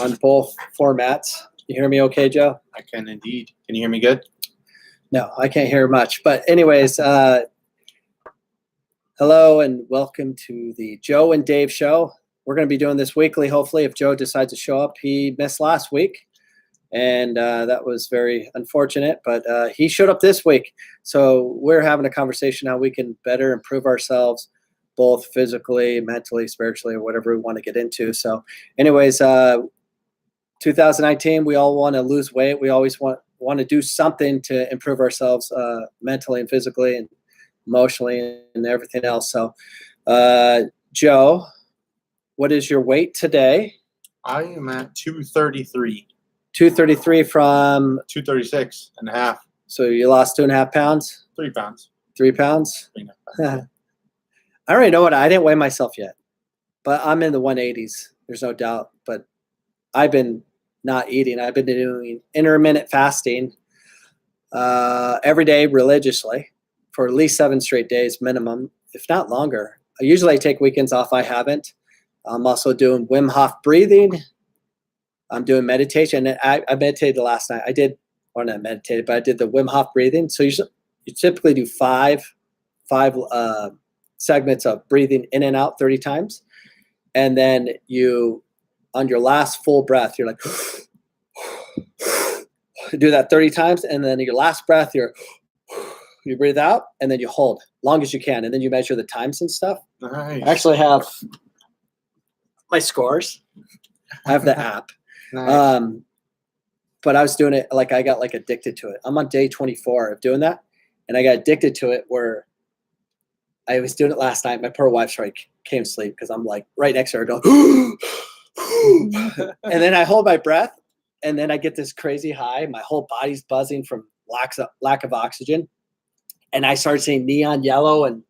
on both formats. You hear me okay, Joe? I can indeed. Can you hear me good? No, I can't hear much. But anyways, hello and welcome to the Joe and Dave show. We're going to be doing this weekly, hopefully, if Joe decides to show up. He missed last week, and that was very unfortunate, but he showed up this week. So we're having a conversation how we can better improve ourselves, both physically, mentally, spiritually, or whatever we want to get into. So anyways, 2019, we all want to lose weight. We always want to do something to improve ourselves mentally and physically and emotionally and everything else. So, Joe, what is your weight today? I am at 233. 233 from 236 and a half. So you lost 2.5 pounds? 3 pounds. 3 pounds? 3.5 pounds. I don't really know what I didn't weigh myself yet, but I'm in the 180s. There's no doubt. But I've been not eating. I've been doing intermittent fasting every day religiously for at least 7 straight days minimum, if not longer. I usually take weekends off. I haven't. I'm also doing Wim Hof breathing. I'm doing meditation. And I meditated last night. I did, or not meditated, but I did the Wim Hof breathing. So you typically do five segments of breathing in and out 30 times. And then you, on your last full breath, you're like, do that 30 times. And then your last breath, you breathe out and then you hold long as you can. And then you measure the times and stuff. Nice. I actually have my scores. I have the app. Nice. But I was doing it, like I got like addicted to it. I'm on day 24 of doing that. And I got addicted to it where I was doing it last night. My poor wife came to sleep because I'm like right next to her going, and then I hold my breath and then I get this crazy high. My whole body's buzzing from lack of oxygen. And I started seeing neon yellow and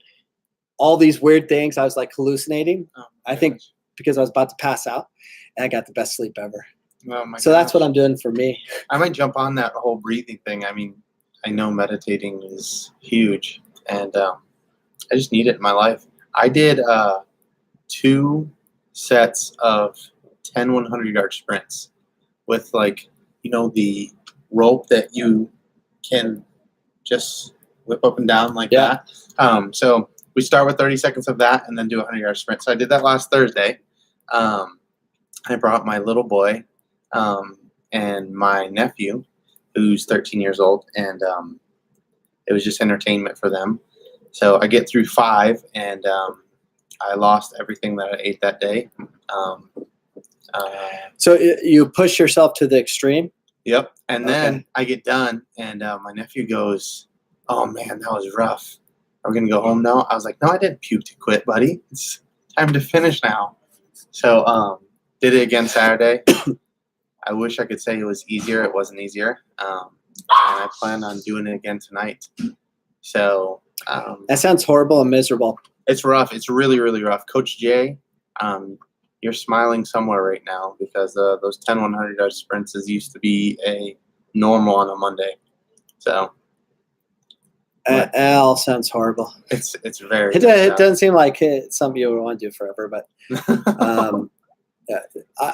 all these weird things. I was like hallucinating. I think because I was about to pass out, and I got the best sleep ever. Oh my so gosh. That's what I'm doing for me. I might jump on that whole breathing thing. I mean, I know meditating is huge, and I just need it in my life. I did 2 sets of 10 100-yard sprints with, like, the rope that you can just whip up and down like that. So we start with 30 seconds of that and then do a 100-yard sprint. So I did that last Thursday. I brought my little boy and my nephew, who's 13 years old, and it was just entertainment for them. So I get through 5, and I lost everything that I ate that day. So you push yourself to the extreme? Yep. And then I get done, and my nephew goes, "Oh, man, that was rough. Are we going to go home now?" I was like, "No, I didn't puke to quit, buddy. It's time to finish now." So did it again Saturday. I wish I could say it was easier. It wasn't easier. And I plan on doing it again tonight. So that sounds horrible and miserable. It's rough. It's really, really rough. Coach Jay, you're smiling somewhere right now because those 10 100-yard sprints used to be a normal on a Monday. So it all sounds horrible. It's very. It doesn't seem like it's something you would want to do forever, but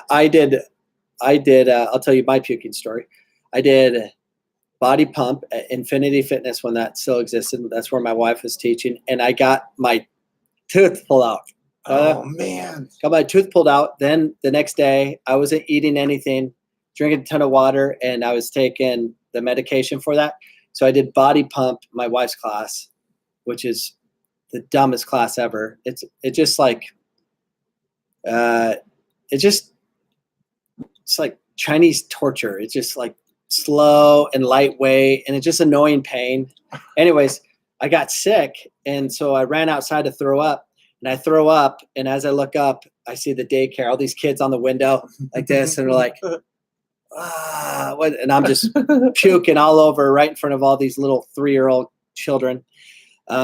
I did. I'll tell you my puking story. I did body pump at Infinity Fitness when that still existed. That's where my wife was teaching, and I got my tooth pulled out. Oh man! Got my tooth pulled out. Then the next day, I wasn't eating anything, drinking a ton of water, and I was taking the medication for that. So I did body pump, my wife's class, which is the dumbest class ever. It's like Chinese torture. It's just like slow and lightweight, and it's just annoying pain. Anyways, I got sick, and so I ran outside to throw up, and I throw up, and as I look up, I see the daycare, all these kids on the window like this, and they're like, what? And I'm just puking all over right in front of all these little 3-year-old children. But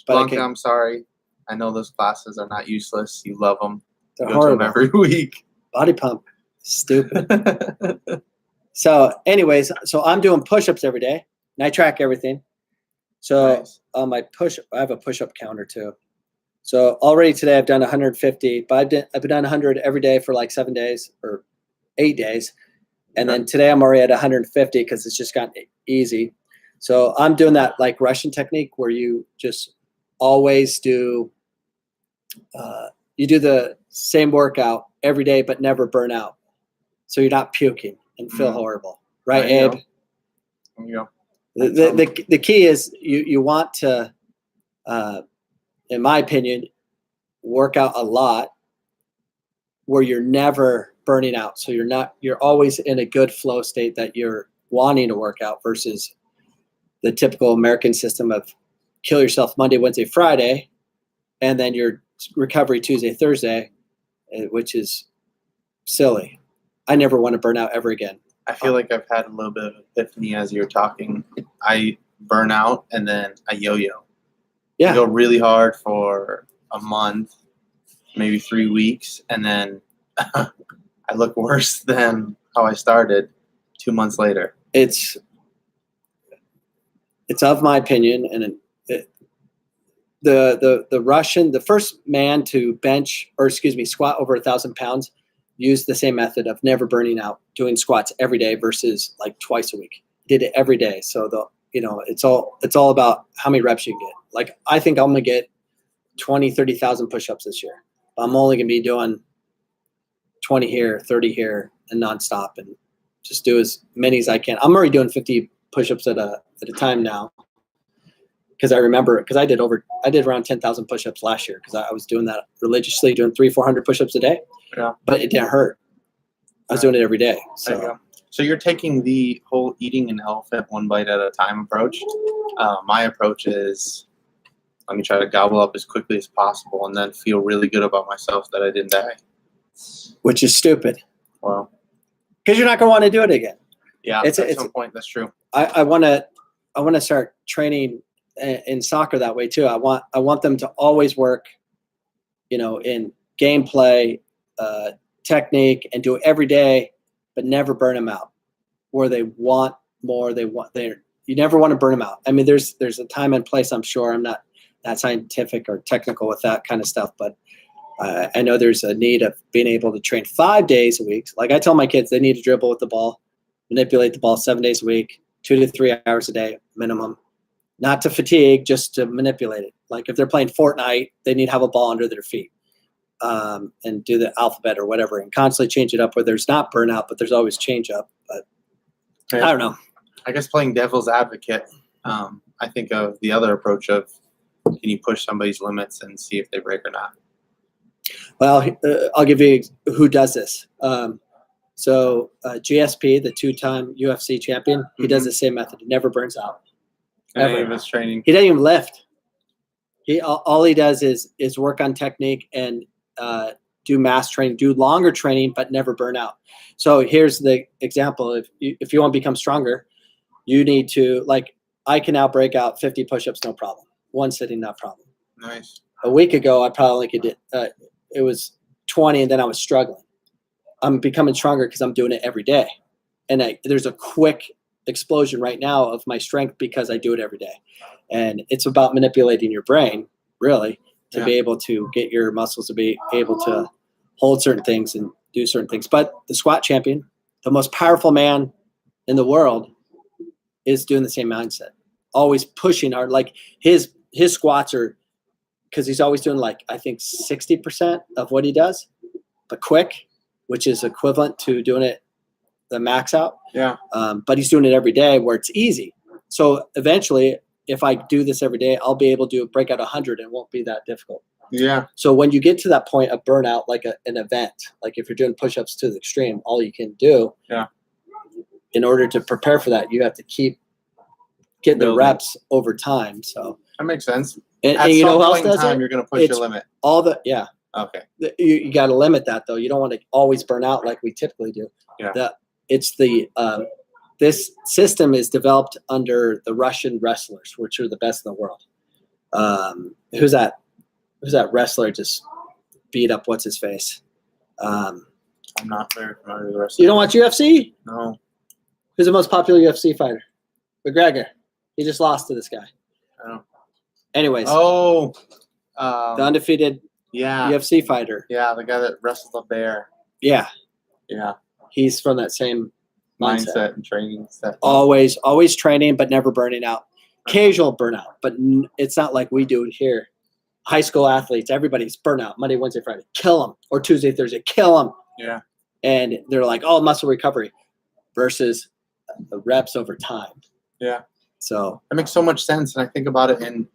I'm sorry. I know those classes are not useless. You love them. They're you go to them every week. Body pump. Stupid. So anyways, so I'm doing push-ups every day, and I track everything. So nice. I have a push-up counter too. So already today I've done 150, but I've done 100 every day for like 7 days or 8 days. And then today I'm already at 150 because it's just gotten easy. So I'm doing that like Russian technique where you just always do you do the same workout every day but never burn out. So you're not puking and feel horrible. Right, Abe? There you go. The key is you want to, in my opinion, work out a lot where you're never burning out. So you're always in a good flow state that you're wanting to work out versus the typical American system of kill yourself Monday, Wednesday, Friday, and then your recovery Tuesday, Thursday, which is silly. I never want to burn out ever again. I feel like I've had a little bit of epiphany as you're talking. I burn out and then I yo-yo. Yeah. I go really hard for a month, maybe 3 weeks, and then I look worse than how I started 2 months later. It's of my opinion, and the Russian, the first man to squat over 1,000 pounds, used the same method of never burning out, doing squats every day versus like twice a week. Did it every day. So it's all about how many reps you can get. Like I think I'm gonna get 20, 30,000 push-ups this year. I'm only gonna be doing 20 here, 30 here, and nonstop, and just do as many as I can. I'm already doing 50 push-ups at a time now. Because I did around 10,000 push-ups last year because I was doing that religiously, doing 300-400 push-ups a day. Yeah. But it didn't hurt. I was doing it every day. So you're taking the whole eating an elephant one bite at a time approach. My approach is let me try to gobble up as quickly as possible and then feel really good about myself that I didn't die. Which is stupid. Well, because you're not going to want to do it again. Yeah, at some point, that's true. I want to start training in soccer that way too. I want them to always work, in gameplay, technique, and do it every day, but never burn them out. Where they want more, you never want to burn them out. I mean, there's a time and place. I'm sure I'm not that scientific or technical with that kind of stuff, but I know there's a need of being able to train 5 days a week. Like I tell my kids, they need to dribble with the ball, manipulate the ball 7 days a week, 2 to 3 hours a day minimum. Not to fatigue, just to manipulate it. Like if they're playing Fortnite, they need to have a ball under their feet and do the alphabet or whatever and constantly change it up where there's not burnout, but there's always change up. But I don't know. I guess playing devil's advocate, I think of the other approach of can you push somebody's limits and see if they break or not? Well, I'll give you who does this. So GSP, the 2-time UFC champion, he does the same method. He never burns out. Any of his training. He doesn't even lift. All he does is work on technique and do mass training, do longer training, but never burn out. So here's the example. If you want to become stronger, you need to, like, I can now break out 50 push-ups, no problem. One sitting, not problem. Nice. A week ago, I probably could do, it was 20 and then I was struggling. I'm becoming stronger because I'm doing it every day. And there's a quick explosion right now of my strength because I do it every day. And it's about manipulating your brain, really, to be able to get your muscles to be able to hold certain things and do certain things. But the squat champion, the most powerful man in the world, is doing the same mindset, always pushing hard. Like his squats are, because he's always doing like, I think 60% of what he does, but quick, which is equivalent to doing it the max out. Yeah. But he's doing it every day where it's easy. So eventually, if I do this every day, I'll be able to break out 100 and it won't be that difficult. Yeah. So when you get to that point of burnout, like an event, like if you're doing push-ups to the extreme, all you can do in order to prepare for that, you have to keep getting the reps over time. So that makes sense. And you know who else does it? You're going to push your limit. Okay. You got to limit that though. You don't want to always burn out like we typically do. Yeah. This system is developed under the Russian wrestlers, which are the best in the world. Who's that wrestler just beat up what's his face? I'm not very familiar with the wrestling. You don't watch UFC? No. Who's the most popular UFC fighter? McGregor. He just lost to this guy. Oh. Anyways. Oh. The undefeated UFC fighter. Yeah, the guy that wrestled a bear. Yeah. Yeah. He's from that same mindset and training stuff. Always training, but never burning out. Occasional burnout, but it's not like we do it here. High school athletes, everybody's burnout Monday, Wednesday, Friday, kill them, or Tuesday, Thursday, kill them. Yeah. And they're like, oh, muscle recovery versus the reps over time. Yeah. So that makes so much sense. And I think about it in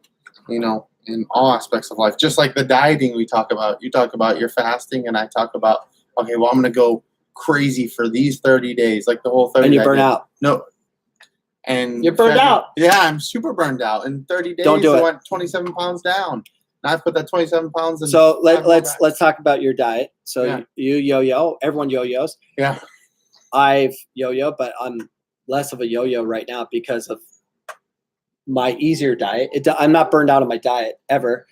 all aspects of life, just like the dieting we talk about. You talk about your fasting, and I talk about, okay, well, I'm going to go crazy for these 30 days, like the whole 30 days. And you burn out. No. And you're burned out. Yeah, I'm super burned out. In 30 days, I went 27 pounds down. Now I've put that 27 pounds in. So let's talk about your diet. So you yo-yo. Everyone yo-yos. Yeah. I've yo-yo, but I'm less of a yo-yo right now because of my easier diet. I'm not burned out on my diet ever.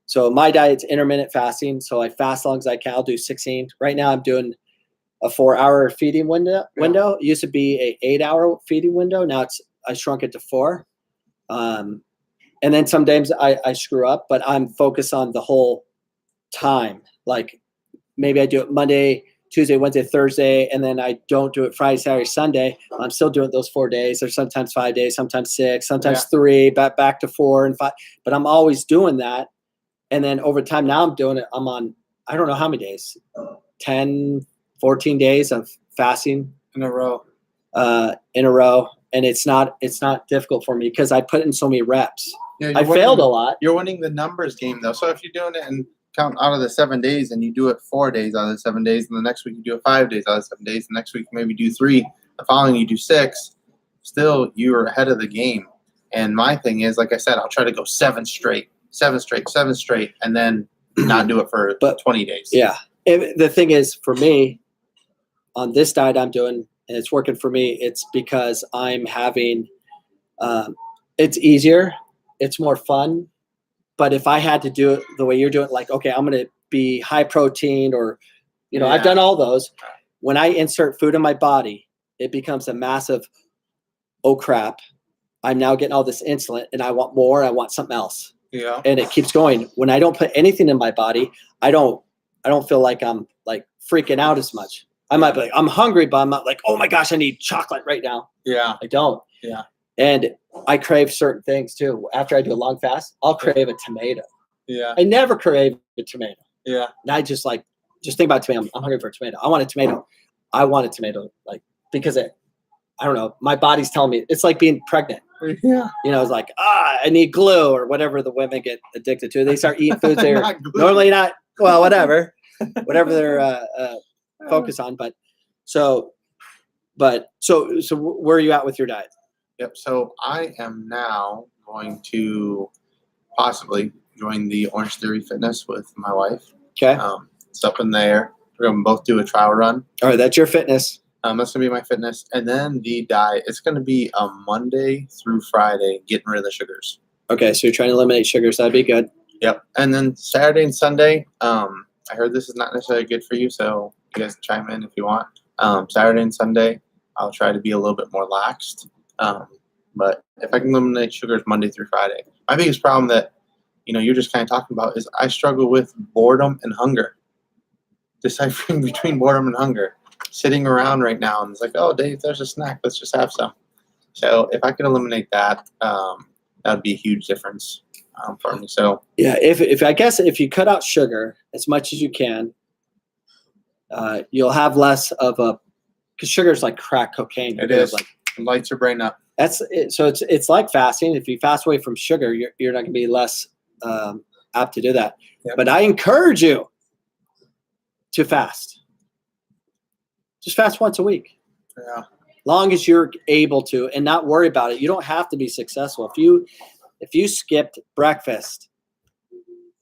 So my diet's intermittent fasting. So I fast as long as I can. I'll do 16. Right now I'm doing a 4-hour feeding window. It used to be a 8-hour feeding window. Now I shrunk it to 4. And then some days I screw up, but I'm focused on the whole time. Like maybe I do it Monday, Tuesday, Wednesday, Thursday, and then I don't do it Friday, Saturday, Sunday. I'm still doing those 4 days, or sometimes 5 days, sometimes 6, sometimes 3, back to 4 and 5. But I'm always doing that. And then over time, now I'm doing it. I'm on, I don't know how many days, 10, 14 days of fasting in a row. And it's not difficult for me because I put in so many reps. Yeah, I failed a lot. You're winning the numbers game, though. So if you're doing it and count out of the 7 days, and you do it 4 days out of the 7 days, and the next week you do it 5 days out of the 7 days, the next week maybe do 3, the following you do 6, still you're ahead of the game. And my thing is, like I said, I'll try to go 7 straight, and then not do it for 20 days. Yeah. The thing is, for me, on this diet I'm doing, and it's working for me, it's because I'm having, it's easier, it's more fun. But if I had to do it the way you're doing, like, okay, I'm going to be high protein, or, I've done all those. When I insert food in my body, it becomes a massive, oh crap, I'm now getting all this insulin and I want more. I want something else. Yeah. And it keeps going. When I don't put anything in my body, I don't feel like I'm like freaking out as much. I might be like, I'm hungry, but I'm not like, oh my gosh, I need chocolate right now. Yeah. I don't. Yeah. And I crave certain things too. After I do a long fast, I'll crave a tomato. Yeah. I never crave a tomato. Yeah. And I just think about tomato. I'm hungry for a tomato. I want a tomato. I want a tomato, because I don't know. My body's telling me it's like being pregnant. Yeah. It's like, I need glue, or whatever the women get addicted to. They start eating foods they're normally not, well, whatever they're focused on. So where are you at with your diet? Yep. So I am now going to possibly join the Orange Theory Fitness with my wife. Okay. It's up in there. We're going to both do a trial run. All right. That's your fitness. That's going to be my fitness. And then the diet, it's going to be a Monday through Friday, getting rid of the sugars. Okay. So you're trying to eliminate sugars. That'd be good. Yep. And then Saturday and Sunday, I heard this is not necessarily good for you, so you guys chime in if you want. Saturday and Sunday, I'll try to be a little bit more laxed. But if I can eliminate sugars Monday through Friday. My biggest problem that, you're just kind of talking about is I struggle with boredom and hunger. Deciphering between boredom and hunger. Sitting around right now and it's like, oh, Dave, there's a snack. Let's just have some. So if I can eliminate that, that would be a huge difference for me. So yeah, if you cut out sugar as much as you can, you'll have less of because sugar is like crack cocaine. It is. It lights your brain up. That's it. So it's like fasting. If you fast away from sugar, you're not going to be less apt to do that. Yep. But I encourage you to fast. Just fast once a week. Yeah. Long as you're able to, and not worry about it. You don't have to be successful. If you skipped breakfast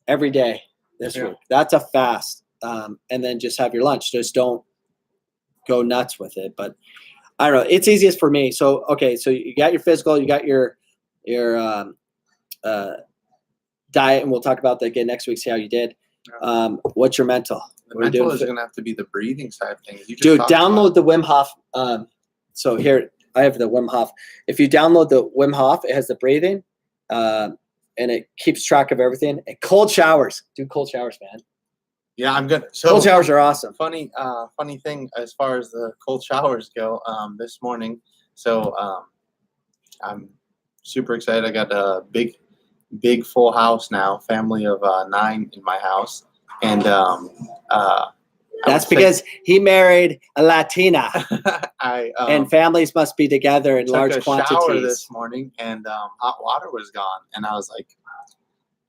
every day this week, that's a fast. And then just have your lunch. Just don't go nuts with it. But I don't know. It's easiest for me. So, okay. So you got your physical, you got your diet, and we'll talk about that again next week, see how you did. What's your mental? The mental is going to have to be the breathing side of things. Dude, download the Wim Hof. So here, I have the Wim Hof. If you download the Wim Hof, it has the breathing, and it keeps track of everything. And cold showers. Do cold showers, man. Yeah, I'm good. So Cold showers are awesome. funny thing as far as the cold showers go. This morning, so I'm super excited. I got a big full house now, family of 9 in my house, and That's because he married a Latina, I and families must be together in took large a shower quantities. this morning, and hot water was gone, and I was like,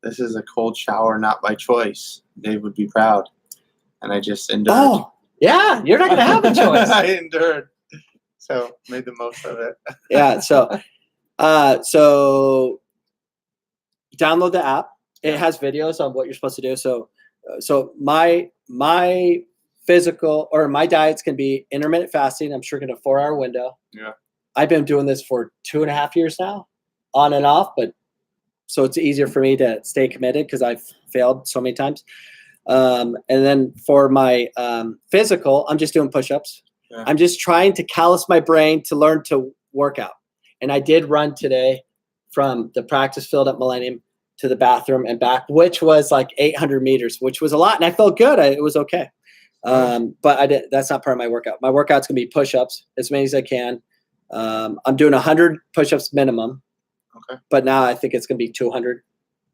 "This is a cold shower, not by choice." Dave would be proud, and I just endured. Oh, yeah, you're not gonna have a choice. I endured, so made the most of it. Yeah, so download the app. It has videos on what you're supposed to do. So my physical or my diets can be intermittent fasting. I'm sure in a 4-hour window. Yeah. I've been doing this for 2.5 years now, on and off, but so it's easier for me to stay committed because I've failed so many times. And then for my physical, I'm just doing push-ups. Yeah. I'm just trying to callous my brain to learn to work out. And I did run today from the practice field at Millennium to the bathroom and back, which was like 800 meters, which was a lot. And I felt good. It was okay. But that's not part of my workout. My workout's going to be push-ups as many as I can. I'm doing 100 push-ups minimum. Okay. But now I think it's going to be 200.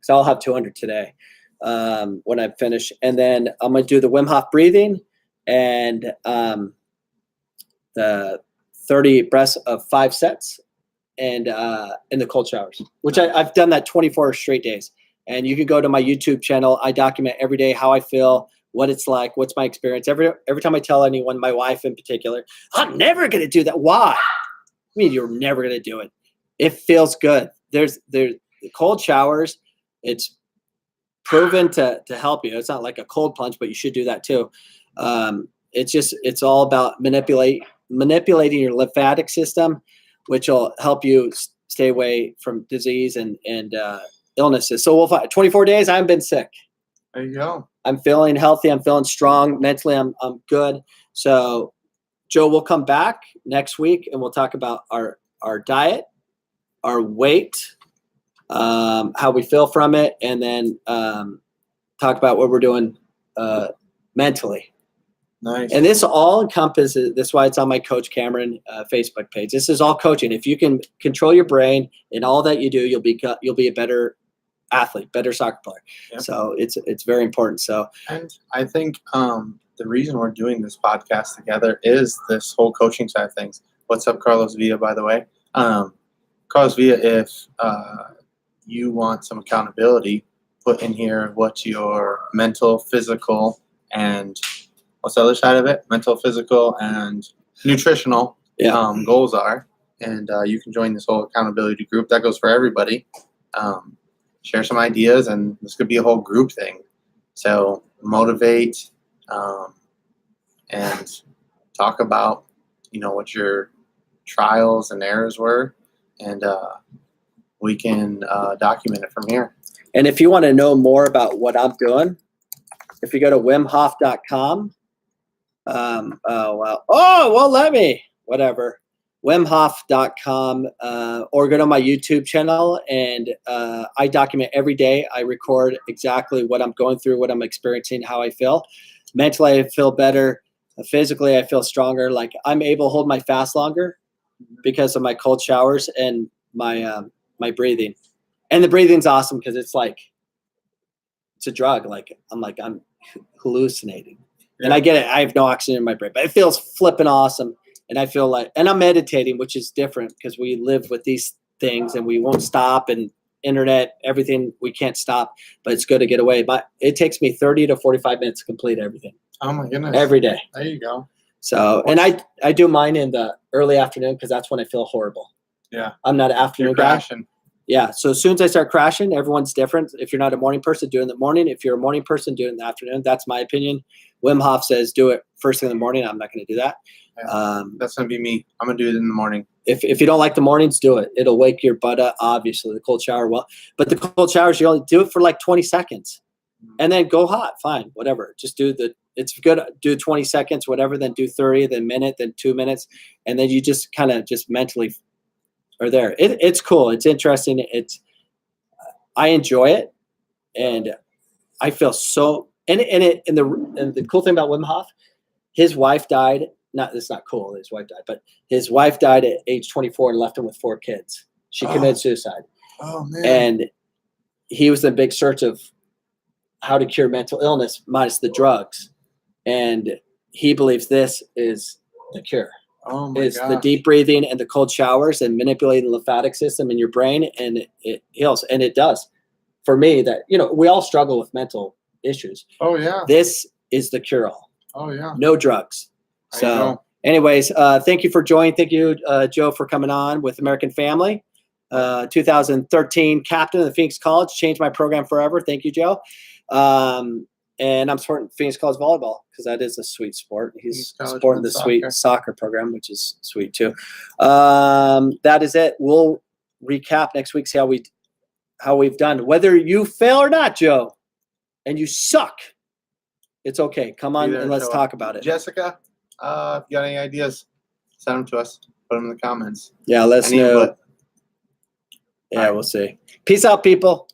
So I'll have 200 today when I finish. And then I'm going to do the Wim Hof breathing and the 30 breaths of 5 sets and in the cold showers, which I've done that 24 straight days. And you can go to my YouTube channel. I document every day how I feel, what it's like, what's my experience. Every time I tell anyone, my wife in particular, I'm never going to do that. Why? I mean, you're never going to do it. It feels good. There's the cold showers. It's proven to help you. It's not like a cold plunge, but you should do that too. It's all about manipulating your lymphatic system, which will help you stay away from disease and illnesses. So we'll find 24 days. I haven't been sick. There you go. I'm feeling healthy. I'm feeling strong. Mentally, I'm good. So Joe, we'll come back next week and we'll talk about our diet, our weight, how we feel from it, and then talk about what we're doing mentally. Nice. And this all encompasses, that's why it's on my Coach Cameron Facebook page. This is all coaching. If you can control your brain in all that you do, you'll be a better athlete, better soccer player. Yep. So it's very important. So, and I think the reason we're doing this podcast together is this whole coaching side of things. What's up, Carlos Villa, by the way? Carlos Villa, if you want some accountability, put in here what your mental, physical, and what's the other side of it? Mental, physical, and nutritional goals are. And you can join this whole accountability group. That goes for everybody. Share some ideas, and this could be a whole group thing. So motivate and talk about, what your trials and errors were, and we can document it from here. And if you want to know more about what I'm doing, if you go to wimhof.com, let me, whatever, wimhof.com, or go to my YouTube channel, and I document every day. I record exactly what I'm going through, what I'm experiencing, how I feel. Mentally, I feel better. Physically, I feel stronger. Like I'm able to hold my fast longer because of my cold showers and my my breathing. And the breathing's awesome because it's a drug. I'm hallucinating. And I get it. I have no oxygen in my brain, but it feels flipping awesome. And I feel and I'm meditating, which is different because we live with these things and we won't stop, and internet, everything, we can't stop, but it's good to get away. But it takes me 30 to 45 minutes to complete everything. Oh my goodness. Every day. There you go. So, and I do mine in the early afternoon because that's when I feel horrible. Yeah. I'm not an afternoon guy. Yeah. So as soon as I start crashing, everyone's different. If you're not a morning person, do it in the morning. If you're a morning person, do it in the afternoon. That's my opinion. Wim Hof says do it first thing in the morning. I'm not going to do that. Yeah, that's going to be me. I'm going to do it in the morning. If you don't like the mornings, do it. It'll wake your butt up, obviously, the cold shower. Well, but the cold showers, you only do it for like 20 seconds. And then go hot. Fine, whatever. Just it's good. Do 20 seconds, whatever, then do 30, then minute, then 2 minutes. And then you just kind of just mentally are there. It's cool. It's interesting. I enjoy it. And I feel so And the cool thing about Wim Hof, his wife died. It's not cool. His wife died, but his wife died at age 24 and left him with 4 kids. She committed suicide. Oh man. And he was in a big search of how to cure mental illness minus the drugs. And he believes this is the cure. Oh my It's gosh. the deep breathing and the cold showers and manipulating the lymphatic system in your brain, and it heals. And it does. For me, that, we all struggle with mental issues. Oh yeah. This is the cure-all. Oh yeah. No drugs. So anyways, thank you for joining. Thank you, Joe, for coming on with American Family. 2013 captain of the Phoenix College, changed my program forever. Thank you, Joe. And I'm supporting Phoenix College volleyball because that is a sweet sport. He's supporting the sweet soccer program, which is sweet too. That is it. We'll recap next week, see how we've done. Whether you fail or not, Joe, and you suck, it's okay. Come on and let's talk about it. Jessica, if you got any ideas, send them to us. Put them in the comments. Yeah, let us know. Yeah, we'll see. Peace out, people.